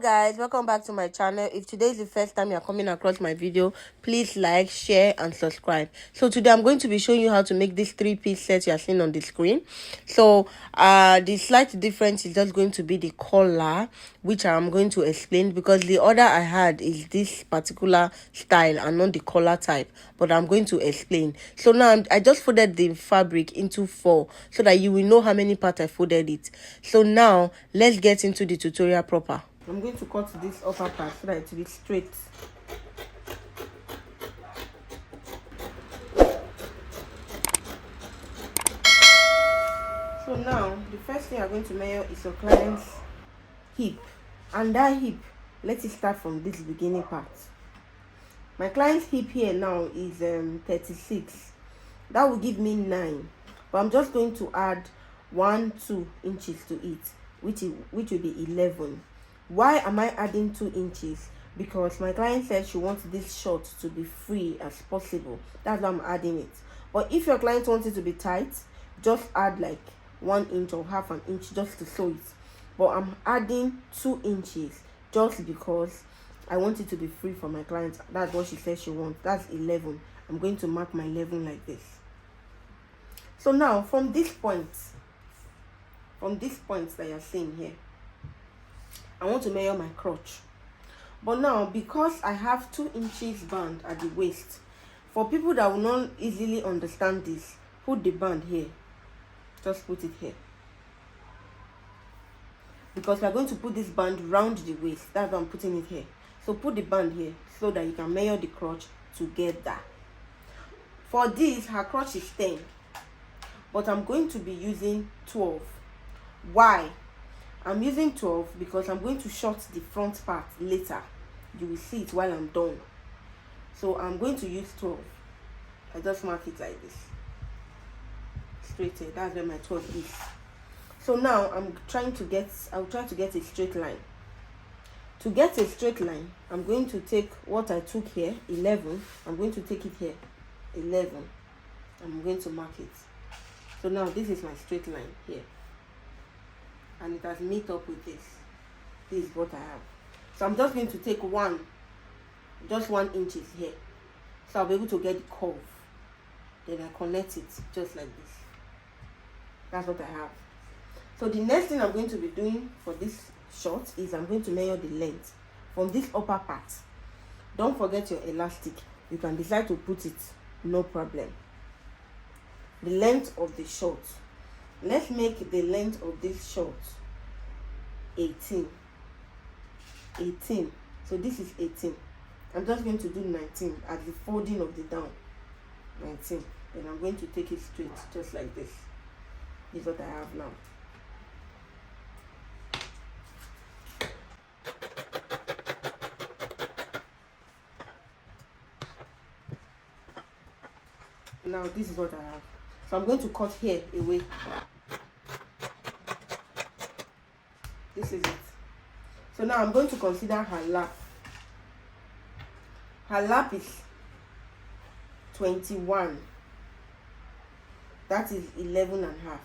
guys, welcome back to my channel. If today is the first time you're coming across my video, please like, share and subscribe. So today I'm going to be showing you how to make this 3-piece set you're seeing on the screen. So the slight difference is just going to be the color, which I'm going to explain, because the order I had is this particular style and not the color type, but I'm going to explain. So now I just folded the fabric into 4 so that you will know how many parts I folded it. So now let's get into the tutorial proper. I'm going to cut this upper part so that it will be straight. So now the first thing I'm going to measure is your client's hip, and that hip, let it start from this beginning part. My client's hip here now is 36. That will give me 9, but I'm just going to add 1-2 inches to it, which will be 11. Why am I adding 2 inches? Because my client said she wants this short to be free as possible. That's why I'm adding it. But if your client wants it to be tight, just add like 1 inch or half an inch just to sew it. But I'm adding 2 inches just because I want it to be free for my client. That's what she said she wants. That's 11. I'm going to mark my 11 like this. So now from this point that you're seeing here, I want to measure my crotch. But now, because I have 2 inches band at the waist, for people that will not easily understand this, put the band here. Just put it here. Because we're going to put this band round the waist. That's why I'm putting it here. So put the band here so that you can measure the crotch together. For this, her crotch is 10. But I'm going to be using 12. Why? I'm using 12 because I'm going to short the front part later. You will see it while I'm done. So I'm going to use 12. I just mark it like this. Straight here. That's where my 12 is. So now I'll try to get a straight line. To get a straight line, I'm going to take what I took here, 11. I'm going to take it here, 11. I'm going to mark it. So now this is my straight line here. And it has met up with this. This is what I have. So I'm just going to take just 1 inch here. So I'll be able to get the curve. Then I connect it just like this. That's what I have. So the next thing I'm going to be doing for this short is I'm going to measure the length from this upper part. Don't forget your elastic. You can decide to put it, no problem. The length of the short. Let's make the length of this short 18. So this is 18. I'm just going to do 19 at the folding of the down. 19. Then I'm going to take it straight, just like this. This is what I have now. Now this is what I have. So I'm going to cut here away. This is it. So now I'm going to consider her lap. Her lap is 21. That is 11 and a half.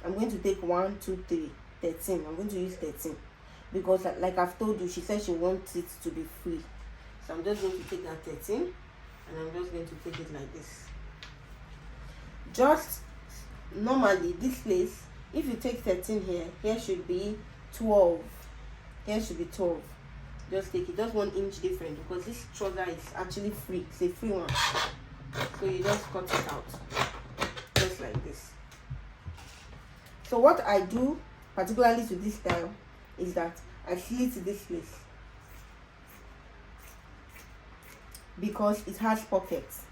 I'm going to take 1, 2, 3, 13. I'm going to use 13 because, like I've told you, she said she wants it to be free. So I'm just going to take that 13 and I'm just going to take it like this. Just normally this place, if you take 13 here should be 12. Here should be 12. Just take it, just 1 inch different, because this trouser is actually free. It's a free one. So you just cut it out. Just like this. So what I do, particularly to this style, is that I slit this place. Because it has pockets.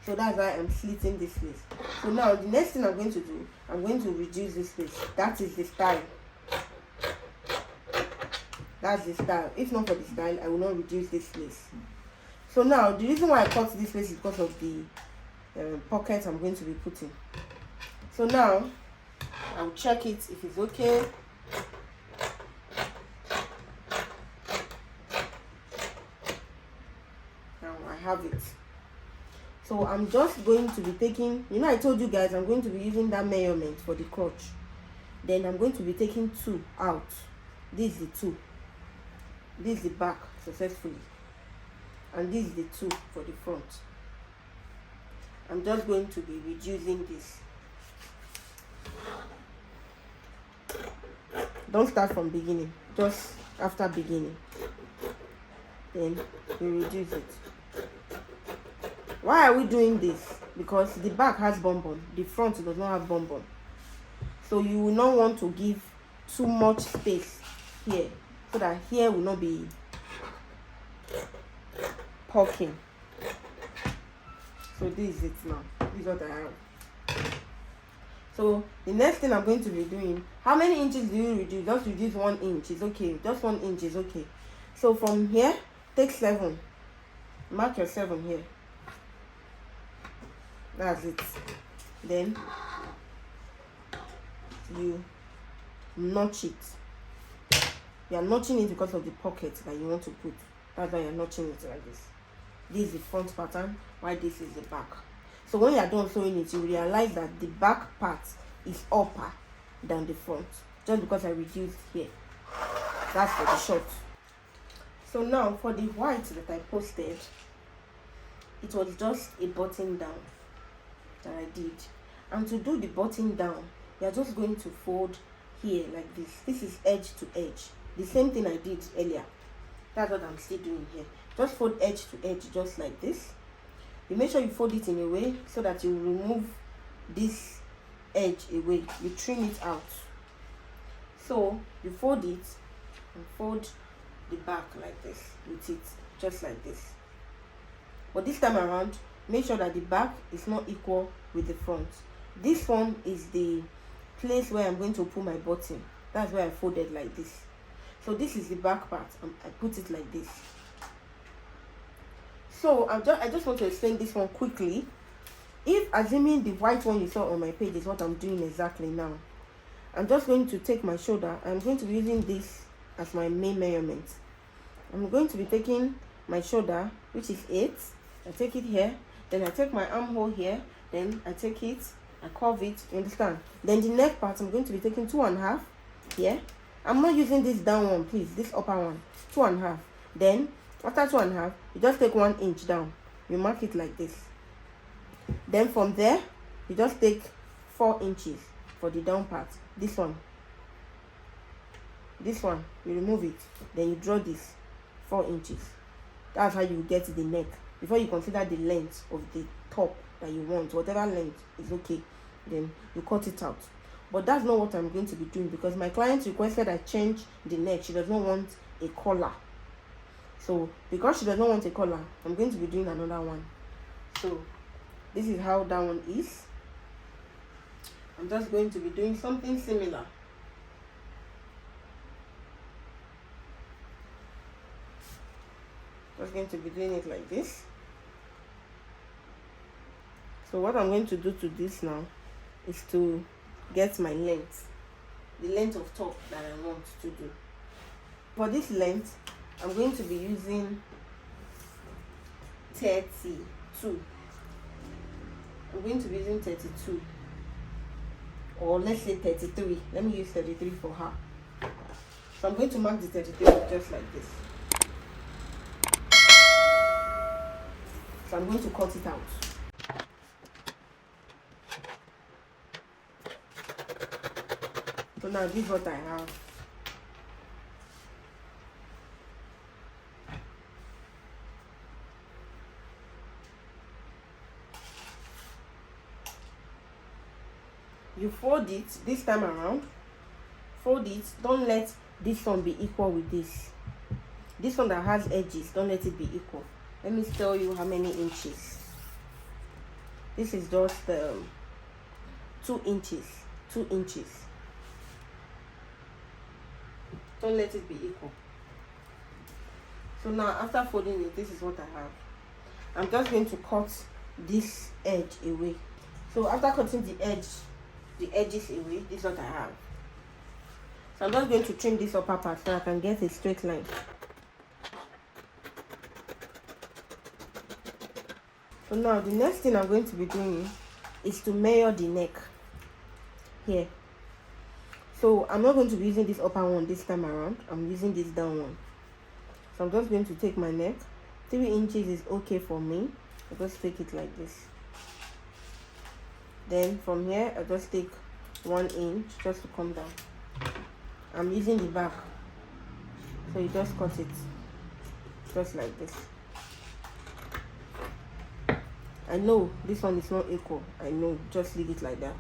So that's why I'm slitting this place. So now the next thing I'm going to do, I'm going to reduce this place. That is the style. That's the style. If not for the style, I will not reduce this place. So now the reason why I cut this place is because of the pockets I'm going to be putting. So now I'll check it if it's okay. Now I have it. So I'm just going to be taking, I told you guys I'm going to be using that measurement for the crotch. Then I'm going to be taking 2 out. This is the 2. This is the back successfully, and this is the 2 for the front. I'm just going to be reducing this. Don't start from beginning, just after beginning, then we reduce it. Why are we doing this? Because the back has bonbon, the front does not have bonbon, so you will not want to give too much space here, so that here will not be poking. So this is it now. This is what I have. So the next thing I'm going to be doing, how many inches do you reduce? Just reduce 1 inch, it's okay. Just 1 inch is okay. So from here, take 7. Mark your 7 here. That's it. Then you notch it. You are notching it because of the pocket that you want to put. That's why you're notching it like this. This is the front pattern, while this is the back. So when you are done sewing it, you realize that the back part is upper than the front, just because I reduced here. That's for the short. So now for the white that I posted, it was just a button down that I did. And to do the button down, you are just going to fold here like this. This is edge to edge, the same thing I did earlier. That's what I'm still doing here. Just fold edge to edge, just like this. You make sure you fold it in a way so that you remove this edge away. You trim it out. So you fold it and fold the back like this with it, just like this. But this time around, make sure that the back is not equal with the front. This one is the place where I'm going to put my button. That's where I folded like this. So this is the back part. I put it like this. So I just want to explain this one quickly. If assuming the white one you saw on my page is what I'm doing exactly now, I'm just going to take my shoulder. I'm going to be using this as my main measurement. I'm going to be taking my shoulder, which is 8. I take it here. Then I take my armhole here. Then I take it, I curve it, you understand? Then the neck part, I'm going to be taking 2.5 here. I'm not using this down one, please, this upper one, 2.5. Then after 2.5, you just take 1 inch down. You mark it like this. Then from there, you just take 4 inches for the down part. This one, you remove it. Then you draw this 4 inches. That's how you get the neck. Before you consider the length of the top that you want, whatever length is okay, then you cut it out. But that's not what I'm going to be doing, because my client requested I change the neck. She does not want a collar. So because she does not want a collar, I'm going to be doing another one. So this is how that one is. I'm just going to be doing something similar. Just going to be doing it like this. So what I'm going to do to this now is to get my length, the length of top that I want to do. For this length, I'm going to be using 32. I'm going to be using 32, or let's say 33. Let me use 33 for her. So I'm going to mark the 33 just like this. So I'm going to cut it out. So now this is what I have. You fold it this time around. Fold it. Don't let this one be equal with this. This one that has edges, don't let it be equal. Let me tell you how many inches. This is just 2 inches. 2 inches. Don't let it be equal. So now after folding it, this is what I have. I'm just going to cut this edge away. So after cutting the edges away, this is what I have. So I'm just going to trim this upper part so I can get a straight line. So now the next thing I'm going to be doing is to measure the neck here. So I'm not going to be using this upper one this time around. I'm using this down one. So I'm just going to take my neck. 3 inches is okay for me. I just take it like this. Then from here I just take 1 inch just to come down. I'm using the back, so you just cut it just like this. I know this one is not equal, I know, just leave it like that.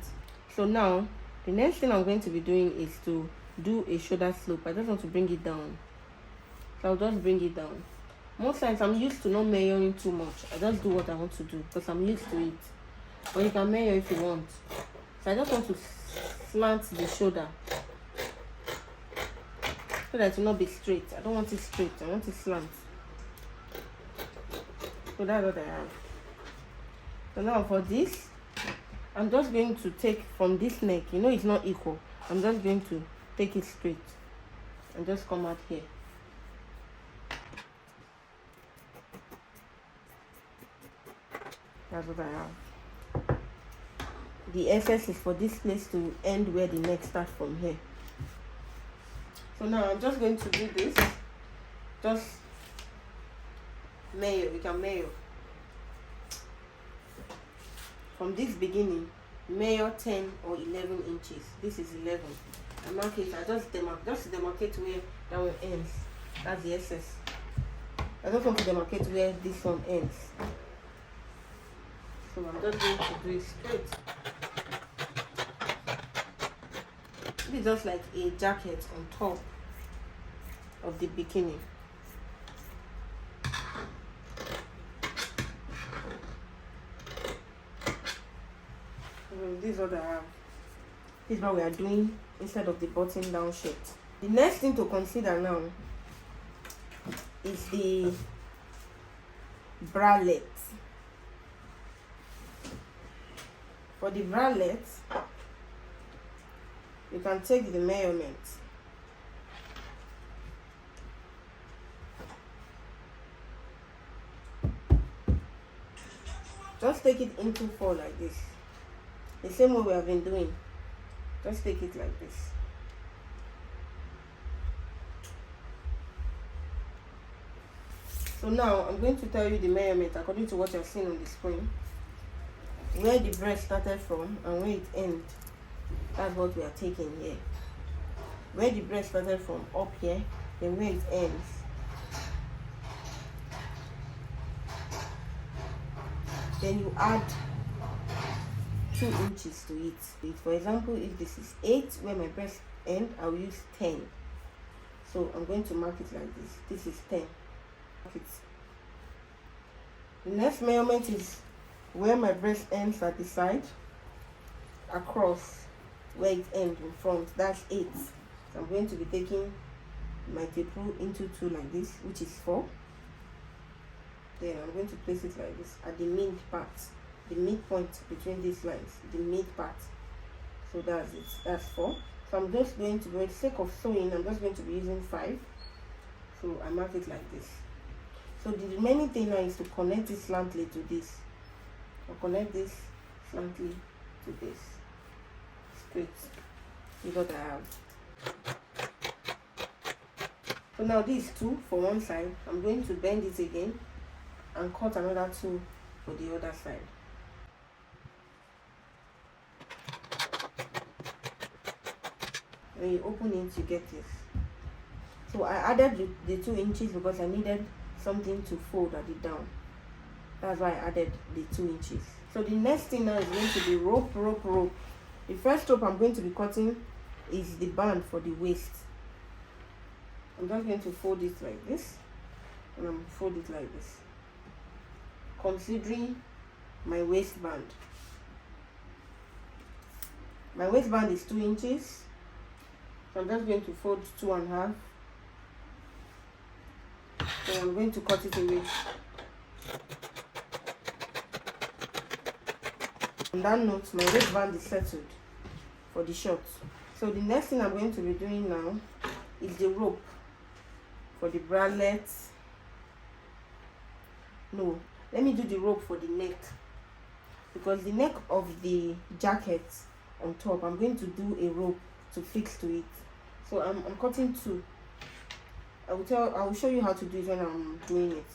So now the next thing I'm going to be doing is to do a shoulder slope. I just want to bring it down, so I'll just bring it down. Most times I'm used to not measuring too much. I just do what I want to do because I'm used to it, but you can measure if you want. So I just want to slant the shoulder so that it will not be straight. I don't want it straight, I want it slant. So that's what I have. So now for this, I'm just going to take from this neck, you know it's not equal, I'm just going to take it straight and just come out here. That's what I have. The excess is for this place to end where the neck starts from here. So now I'm just going to do this. Just measure, you can measure. From this beginning, measure 10 or 11 inches. This is 11. I mark it, I just demarcate where that one ends. That's the excess. I just want to demarcate where this one ends. So I'm just going to do it straight. This is just like a jacket on top of the bikini. This is what I have. This is what we are doing instead of the button down shirt. The next thing to consider now is the bralette. For the bralette, you can take the measurement. Just take it into 4 like this. The same way we have been doing. Just take it like this. So now I'm going to tell you the measurement according to what you're seeing on the screen. Where the breast started from and where it ends. That's what we are taking here. Where the breast started from up here, then where it ends. Then you add 2 inches to it. For example, if this is 8 where my breast end, I will use 10. So I'm going to mark it like this. This is 10. Mark it. The next measurement is where my breast ends at the side, across where it ends in front. That's 8. So I'm going to be taking my tape rule into 2 like this, which is 4. Then I'm going to place it like this at the mid part, the midpoint between these lines, the mid part. So that's it. That's 4. So I'm just going to, for the sake of sewing, I'm just going to be using 5. So I mark it like this. So the remaining thing now is to connect this slantly to this. I'll connect this slantly to this. Straight. See what I have. So now these 2 for one side. I'm going to bend it again and cut another 2 for the other side. When you open it, you get this. So I added the 2 inches because I needed something to fold at it down. That's why I added the 2 inches. So the next thing now is going to be rope. The first rope I'm going to be cutting is the band for the waist. I'm just going to fold it like this, and I'm fold it like this, considering my waistband. My waistband is 2 inches, so I'm just going to fold 2.5. Then I'm going to cut it away. On that note, my waistband is settled for the shorts. So the next thing I'm going to be doing now is the rope for the bralette. No, let me do the rope for the neck, because the neck of the jacket on top, I'm going to do a rope to fix to it. So I'm cutting 2 I will show you how to do it when I'm doing it.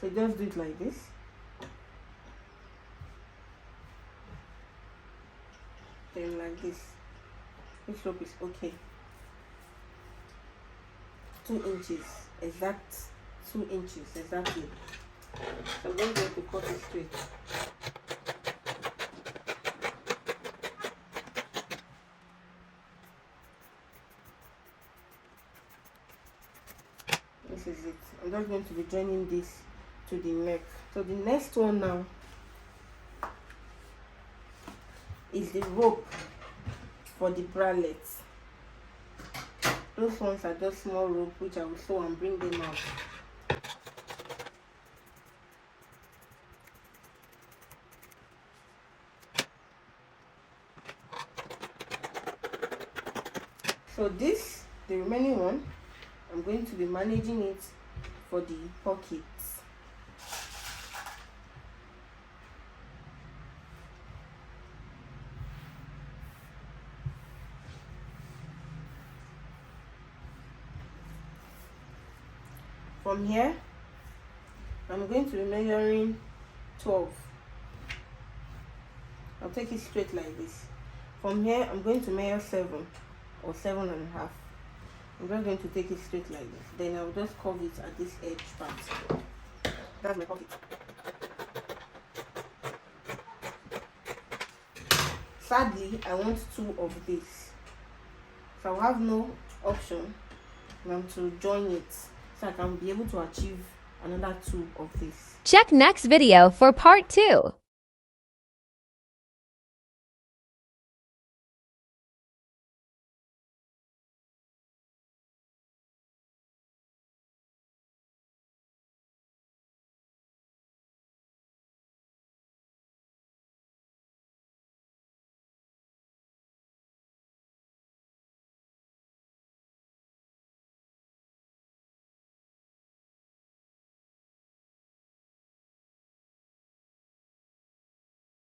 So just do it like this. Then like this. This rope is okay. 2 inches, exact 2 inches exactly. So I'm just going to cut it straight. This is it. I'm just going to be joining this to the neck. So the next one now is the rope for the bralette. Those ones are just small rope which I will sew and bring them out. So this, the remaining one, I'm going to be managing it for the pockets. From here, I'm going to be measuring 12. I'll take it straight like this. From here, I'm going to measure 7 or 7.5. I'm just going to take it straight like this. Then I'll just curve it at this edge part. That's my pocket. Sadly, I want 2 of this. So I'll have no option than to join it. So I can be able to achieve another 2 of this. Check next video for part 2.